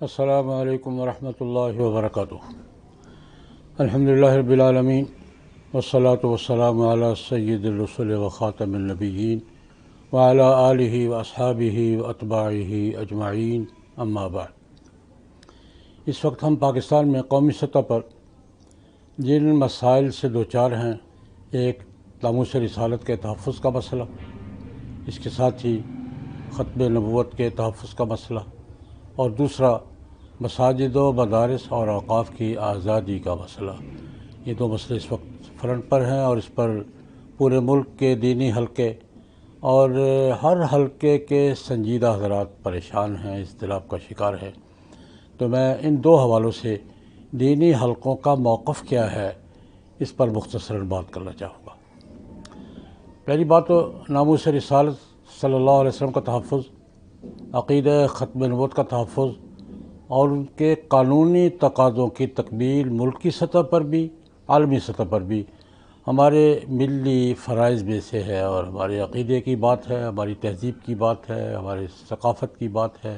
السلام علیکم ورحمۃ اللہ وبرکاتہ۔ الحمدللہ رب العالمین والصلاة والسلام علی سید الرسل و خاتم النبیین وعلی آلہ واصحابہ واتباعہ اجمعین، اما بعد۔ اس وقت ہم پاکستان میں قومی سطح پر جن مسائل سے دوچار ہیں، ایک ناموس رسالت کے تحفظ کا مسئلہ، اس کے ساتھ ہی ختم نبوت کے تحفظ کا مسئلہ، اور دوسرا مساجد و مدارس اور اوقاف کی آزادی کا مسئلہ۔ یہ دو مسئلے اس وقت فرنٹ پر ہیں اور اس پر پورے ملک کے دینی حلقے اور ہر حلقے کے سنجیدہ حضرات پریشان ہیں، اضطراب کا شکار ہیں۔ تو میں ان دو حوالوں سے دینی حلقوں کا موقف کیا ہے، اس پر مختصراً بات کرنا چاہوں گا۔ پہلی بات تو ناموس رسالت صلی اللہ علیہ وسلم کا تحفظ، عقیدہ ختم نبوت کا تحفظ اور ان کے قانونی تقاضوں کی تکمیل ملکی سطح پر بھی عالمی سطح پر بھی ہمارے ملی فرائض میں سے ہے، اور ہمارے عقیدے کی بات ہے، ہماری تہذیب کی بات ہے، ہمارے ثقافت کی بات ہے،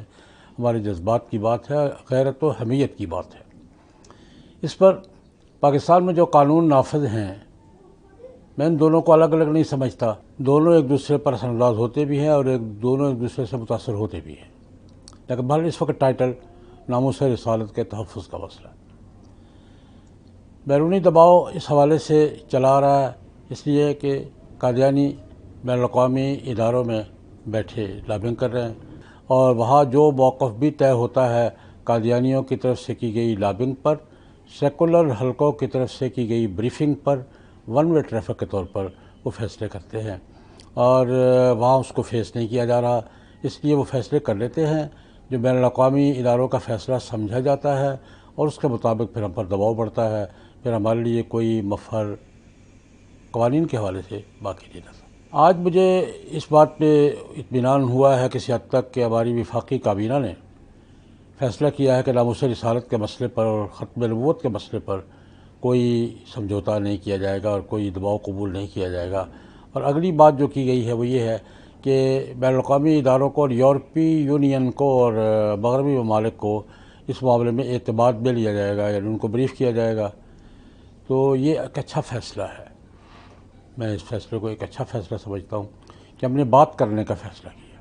ہمارے جذبات کی بات ہے، غیرت و حمیت کی بات ہے۔ اس پر پاکستان میں جو قانون نافذ ہیں، میں ان دونوں کو الگ الگ نہیں سمجھتا، دونوں ایک دوسرے پر اثر انداز ہوتے بھی ہیں اور دونوں ایک دوسرے سے متاثر ہوتے بھی ہیں، لیکن بہرحال اس وقت ٹائٹل ناموس رسالت کے تحفظ کا مسئلہ ہے۔ بیرونی دباؤ اس حوالے سے چلا آ رہا ہے، اس لیے کہ قادیانی بین الاقوامی اداروں میں بیٹھے لابنگ کر رہے ہیں، اور وہاں جو موقف بھی طے ہوتا ہے قادیانیوں کی طرف سے کی گئی لابنگ پر، سیکولر حلقوں کی طرف سے کی گئی بریفنگ پر، ون وے ٹریفک کے طور پر وہ فیصلے کرتے ہیں، اور وہاں اس کو فیس نہیں کیا جا رہا، اس لیے وہ فیصلے کر لیتے ہیں جو بین الاقوامی اداروں کا فیصلہ سمجھا جاتا ہے، اور اس کے مطابق پھر ہم پر دباؤ بڑھتا ہے، پھر ہمارے لیے کوئی مفر قوانین کے حوالے سے باقی نہیں رہتا۔ آج مجھے اس بات پہ اطمینان ہوا ہے کسی حد تک کہ ہماری وفاقی کابینہ نے فیصلہ کیا ہے کہ ناموس رسالت کے مسئلے پر اور ختم نبوت کے مسئلے پر کوئی سمجھوتا نہیں کیا جائے گا اور کوئی دباؤ قبول نہیں کیا جائے گا۔ اور اگلی بات جو کی گئی ہے وہ یہ ہے کہ بین الاقوامی اداروں کو اور یورپی یونین کو اور مغربی ممالک کو اس معاملے میں اعتماد میں لیا جائے گا، یعنی ان کو بریف کیا جائے گا۔ تو یہ ایک اچھا فیصلہ ہے، میں اس فیصلے کو ایک اچھا فیصلہ سمجھتا ہوں کہ ہم نے بات کرنے کا فیصلہ کیا۔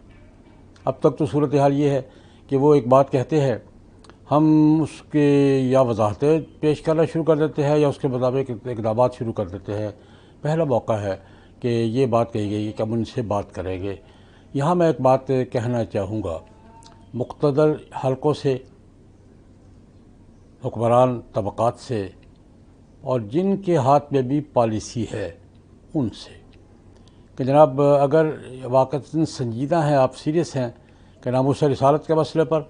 اب تک تو صورتحال یہ ہے کہ وہ ایک بات کہتے ہیں، ہم اس کے یا وضاحتیں پیش کرنا شروع کر دیتے ہیں یا اس کے مطابق اقدامات شروع کر دیتے ہیں۔ پہلا موقع ہے کہ یہ بات کہی گئی کہ ہم ان سے بات کریں گے۔ یہاں میں ایک بات کہنا چاہوں گا، مقتدر حلقوں سے، حکمران طبقات سے، اور جن کے ہاتھ میں بھی پالیسی ہے ان سے، کہ جناب اگر واقعتاً سنجیدہ ہیں، آپ سیریس ہیں کہ ناموس رسالت کے مسئلے پر،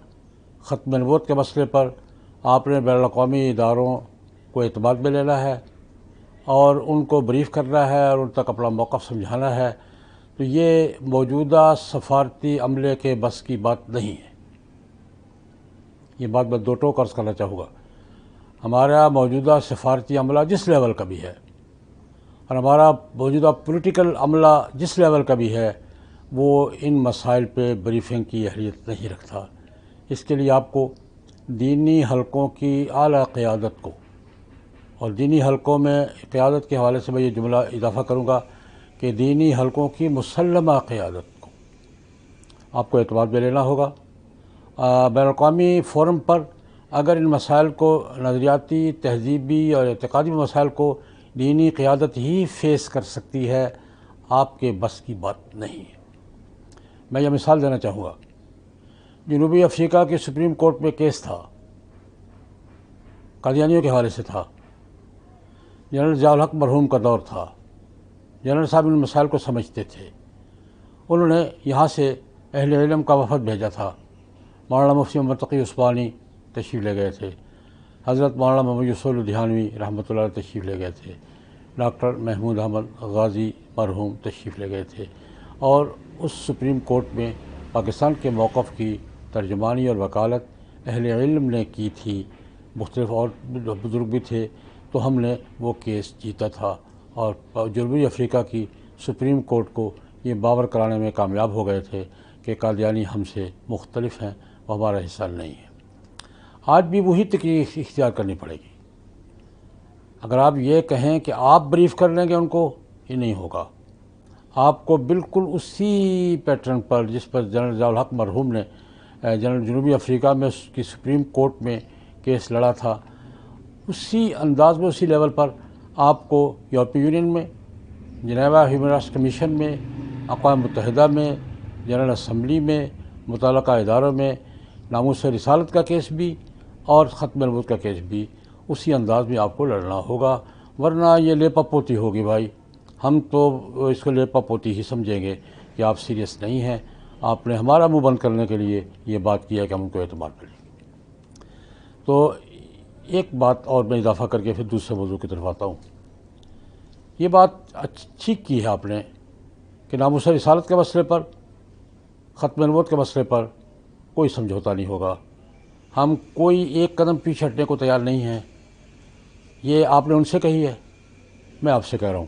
ختم نبوت کے مسئلے پر آپ نے بین الاقوامی اداروں کو اعتماد میں لینا ہے اور ان کو بریف کرنا ہے اور ان تک اپنا موقف سمجھانا ہے، تو یہ موجودہ سفارتی عملے کے بس کی بات نہیں ہے۔ یہ بات میں دو ٹوک عرض کرنا چاہوں گا۔ ہمارا موجودہ سفارتی عملہ جس لیول کا بھی ہے اور ہمارا موجودہ پولیٹیکل عملہ جس لیول کا بھی ہے، وہ ان مسائل پہ بریفنگ کی اہلیت نہیں رکھتا۔ اس کے لیے آپ کو دینی حلقوں کی اعلیٰ قیادت کو، اور دینی حلقوں میں قیادت کے حوالے سے میں یہ جملہ اضافہ کروں گا کہ دینی حلقوں کی مسلمہ قیادت کو آپ کو اعتماد میں لینا ہوگا۔ بین الاقوامی فورم پر اگر ان مسائل کو، نظریاتی، تہذیبی اور اعتقادی مسائل کو دینی قیادت ہی فیس کر سکتی ہے، آپ کے بس کی بات نہیں ہے۔ میں یہ مثال دینا چاہوں گا، جنوبی افریقہ کے سپریم کورٹ میں کیس تھا، قادیانیوں کے حوالے سے تھا، جنرل ضیاء الحق مرحوم کا دور تھا، جنرل صاحب ان مسائل کو سمجھتے تھے، انہوں نے یہاں سے اہل علم کا وفد بھیجا تھا، مولانا مفتی محمد تقی عثمانی تشریف لے گئے تھے، حضرت مولانا محمد یوسف لدھیانوی رحمۃ اللہ علیہ تشریف لے گئے تھے، ڈاکٹر محمود احمد غازی مرحوم تشریف لے گئے تھے، اور اس سپریم کورٹ میں پاکستان کے موقف کی ترجمانی اور وکالت اہل علم نے کی تھی، مختلف اور بزرگ بھی تھے، تو ہم نے وہ کیس جیتا تھا، اور جنوبی افریقہ کی سپریم کورٹ کو یہ باور کرانے میں کامیاب ہو گئے تھے کہ قادیانی ہم سے مختلف ہیں، وہ ہمارا حصہ نہیں ہے۔ آج بھی وہی تکنیک اختیار کرنی پڑے گی۔ اگر آپ یہ کہیں کہ آپ بریف کر لیں گے ان کو، یہ نہیں ہوگا۔ آپ کو بالکل اسی پیٹرن پر جس پر جنرل ضیاء الحق مرحوم نے جنوبی افریقہ میں کی سپریم کورٹ میں کیس لڑا تھا، اسی انداز میں، اسی لیول پر آپ کو یورپی یونین میں، جنیوا ہیومن رائٹس کمیشن میں، اقوام متحدہ میں، جنرل اسمبلی میں، متعلقہ اداروں میں ناموس رسالت کا کیس بھی اور ختم نبوت کا کیس بھی اسی انداز میں آپ کو لڑنا ہوگا، ورنہ یہ لیپا پوتی ہوگی بھائی۔ ہم تو اس کو لیپا پوتی ہی سمجھیں گے کہ آپ سیریس نہیں ہیں، آپ نے ہمارا منہ بند کرنے کے لیے یہ بات کیا کہ ہم ان کو اعتبار کریں گے۔ تو ایک بات اور میں اضافہ کر کے پھر دوسرے موضوع کی طرف آتا ہوں۔ یہ بات ٹھیک کی ہے آپ نے کہ ناموس رسالت کے مسئلے پر، ختم نبوت کے مسئلے پر کوئی سمجھوتا نہیں ہوگا، ہم کوئی ایک قدم پیچھے ہٹنے کو تیار نہیں ہیں۔ یہ آپ نے ان سے کہی ہے، میں آپ سے کہہ رہا ہوں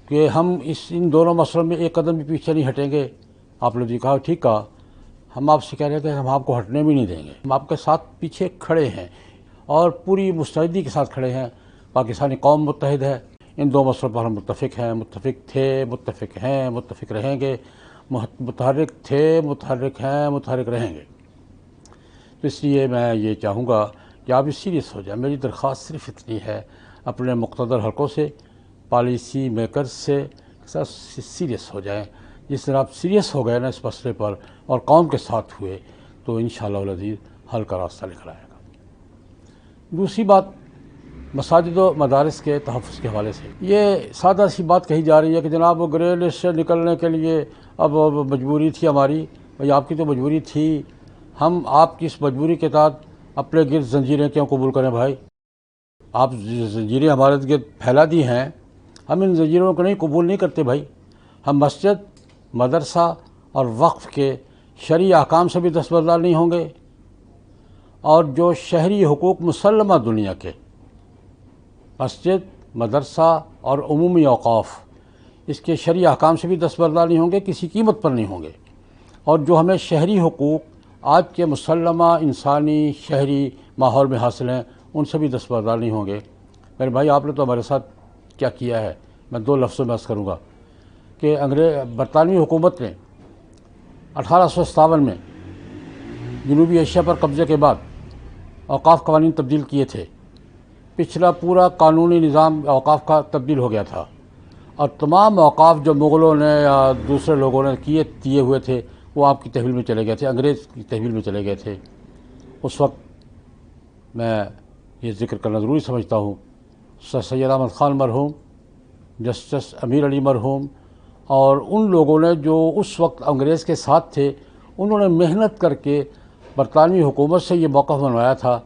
کہ ہم ان دونوں مسئلوں میں ایک قدم بھی پیچھے نہیں ہٹیں گے۔ آپ نے جی کہا، ٹھیک کہا، ہم آپ سے کہہ رہے تھے ہم آپ کو ہٹنے بھی نہیں دیں گے، ہم آپ کے ساتھ پیچھے کھڑے ہیں اور پوری مستعدی کے ساتھ کھڑے ہیں۔ پاکستانی قوم متحد ہے، ان دو مسئلوں پر ہم متفق ہیں، متفق تھے، متفق ہیں، متفق رہیں گے، متحرک تھے، متحرک ہیں، متحرک رہیں گے۔ تو اس لیے میں یہ چاہوں گا کہ آپ اس سیریس ہو جائیں۔ میری درخواست صرف اتنی ہے، اپنے مقتدر حلقوں سے، پالیسی میکرز سے سیریس ہو جائیں۔ جس طرح آپ سیریس ہو گئے نا اس مسئلے پر اور قوم کے ساتھ ہوئے، تو انشاءاللہ العزیز حل کا راستہ نکل آئے گا۔ دوسری بات، مساجد و مدارس کے تحفظ کے حوالے سے یہ سادہ سی بات کہی جا رہی ہے کہ جناب وہ گرے لسٹ سے نکلنے کے لیے اب مجبوری تھی ہماری۔ بھئی آپ کی تو مجبوری تھی، ہم آپ کی اس مجبوری کے تحت اپنے گرد زنجیریں کیوں قبول کریں بھائی؟ آپ زنجیریں ہمارے گرد پھیلا دی ہیں، ہم ان زنجیروں کو نہیں قبول نہیں کرتے بھائی۔ ہم مسجد، مدرسہ اور وقف کے شرعی احکام سے بھی دستبردار نہیں ہوں گے، اور جو شہری حقوق مسلمہ دنیا کے مسجد، مدرسہ اور عمومی اوقاف، اس کے شرعی احکام سے بھی دستبردار نہیں ہوں گے، کسی قیمت پر نہیں ہوں گے۔ اور جو ہمیں شہری حقوق آج کے مسلمہ انسانی شہری ماحول میں حاصل ہیں، ان سے بھی دستبردار نہیں ہوں گے۔ میرے بھائی، آپ نے تو ہمارے ساتھ کیا کیا ہے، میں دو لفظوں میں عرض کروں گا کہ برطانوی حکومت نے 1857 میں جنوبی ایشیا پر قبضے کے بعد اوقاف قوانین تبدیل کیے تھے۔ پچھلا پورا قانونی نظام اوقاف کا تبدیل ہو گیا تھا، اور تمام اوقاف جو مغلوں نے یا دوسرے لوگوں نے کیے ہوئے تھے، وہ آپ کی تحویل میں چلے گئے تھے، انگریز کی تحویل میں چلے گئے تھے۔ اس وقت میں یہ ذکر کرنا ضروری سمجھتا ہوں، سر سید احمد خان مرحوم، جسٹس امیر علی مرحوم اور ان لوگوں نے جو اس وقت انگریز کے ساتھ تھے، انہوں نے محنت کر کے برطانوی حکومت سے یہ موقف منوایا تھا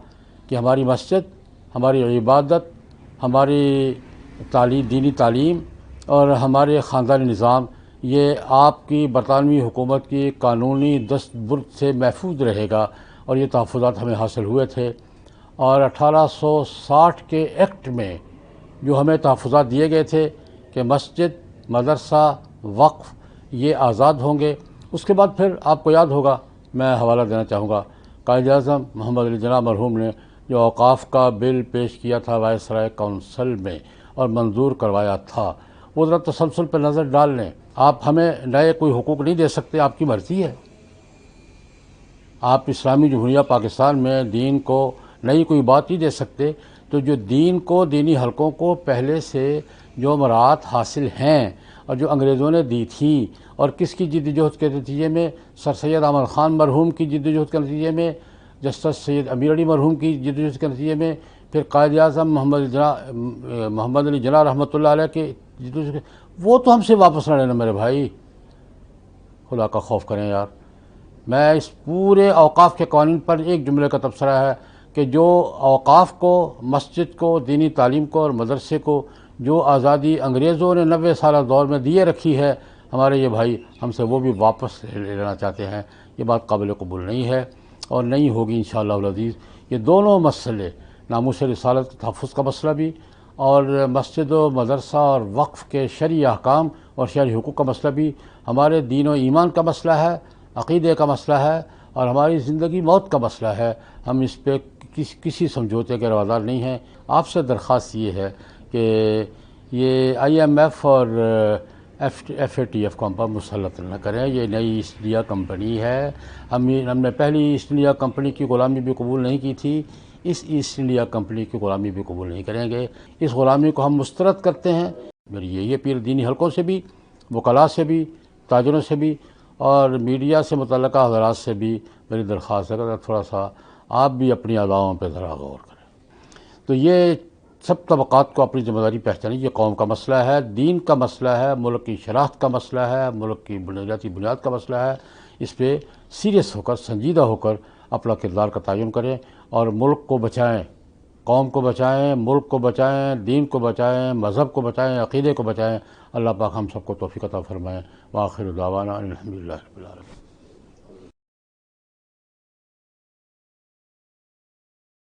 کہ ہماری مسجد، ہماری عبادت، ہماری دینی تعلیم اور ہمارے خاندانی نظام، یہ آپ کی برطانوی حکومت کی قانونی دستبرد سے محفوظ رہے گا، اور یہ تحفظات ہمیں حاصل ہوئے تھے۔ اور 1860 کے ایکٹ میں جو ہمیں تحفظات دیے گئے تھے کہ مسجد، مدرسہ، وقف یہ آزاد ہوں گے، اس کے بعد پھر آپ کو یاد ہوگا، میں حوالہ دینا چاہوں گا، قائد اعظم محمد علی جناح مرحوم نے جو اوقاف کا بل پیش کیا تھا وائسرائے کونسل میں اور منظور کروایا تھا، وہ ذرا تسلسل پہ نظر ڈال لیں۔ آپ ہمیں نئے کوئی حقوق نہیں دے سکتے، آپ کی مرضی ہے۔ آپ اسلامی جمہوریہ پاکستان میں دین کو نئی کوئی بات نہیں دے سکتے، تو جو دین کو، دینی حلقوں کو پہلے سے جو مراعات حاصل ہیں اور جو انگریزوں نے دی تھی، اور کس کی جدوجہد کے نتیجے میں، سر سید احمد خان مرحوم کی جدوجہد کے نتیجے میں، جسٹس سید امیر علی مرحوم کی جدوجہد کے نتیجے میں، پھر قائد اعظم محمد علی جناح رحمۃ اللہ علیہ کے جدوجہد، وہ تو ہم سے واپس نہ لینا میرے بھائی، خدا کا خوف کریں یار۔ میں اس پورے اوقاف کے قوانین پر ایک جملے کا تبصرہ ہے کہ جو اوقاف کو، مسجد کو، دینی تعلیم کو اور مدرسے کو جو آزادی انگریزوں نے 90 سالہ دور میں دیے رکھی ہے، ہمارے یہ بھائی ہم سے وہ بھی واپس لے لینا چاہتے ہیں۔ یہ بات قابل قبول نہیں ہے اور نہیں ہوگی انشاءاللہ العزیز۔ یہ دونوں مسئلے، ناموس رسالت کے تحفظ کا مسئلہ بھی اور مسجد و مدرسہ اور وقف کے شرعی احکام اور شرعی حقوق کا مسئلہ بھی، ہمارے دین و ایمان کا مسئلہ ہے، عقیدے کا مسئلہ ہے، اور ہماری زندگی موت کا مسئلہ ہے. ہم اس پہ کسی سمجھوتے کے روادار نہیں ہیں. آپ سے درخواست یہ ہے کہ یہ IMF اور FATF کو ہم پر مسلط نہ کریں. یہ نئی ایسٹ انڈیا کمپنی ہے. ہم نے پہلی ایسٹ انڈیا کمپنی کی غلامی بھی قبول نہیں کی تھی. اس ایسٹ انڈیا کمپنی کی غلامی بھی قبول نہیں کریں گے. اس غلامی کو ہم مسترد کرتے ہیں. میری یہ پیر دینی حلقوں سے بھی، وکلاء سے بھی، تاجروں سے بھی اور میڈیا سے متعلقہ حضرات سے بھی میری درخواست ہے کہ تھوڑا سا آپ بھی اپنی اداؤں پہ ذرا غور کریں. تو یہ سب طبقات کو اپنی ذمہ داری پہچانی. یہ قوم کا مسئلہ ہے، دین کا مسئلہ ہے، ملک کی شناخت کا مسئلہ ہے، ملک کی بنیادی بنیاد کا مسئلہ ہے. اس پہ سیریس ہو کر، سنجیدہ ہو کر اپنا کردار کا تعین کریں اور ملک کو بچائیں، قوم کو بچائیں، ملک کو بچائیں، دین کو بچائیں، مذہب کو بچائیں، عقیدے کو بچائیں. اللہ پاک ہم سب کو توفیق عطا فرمائیں. وآخر دعوانا الحمدللہ رب العالمین.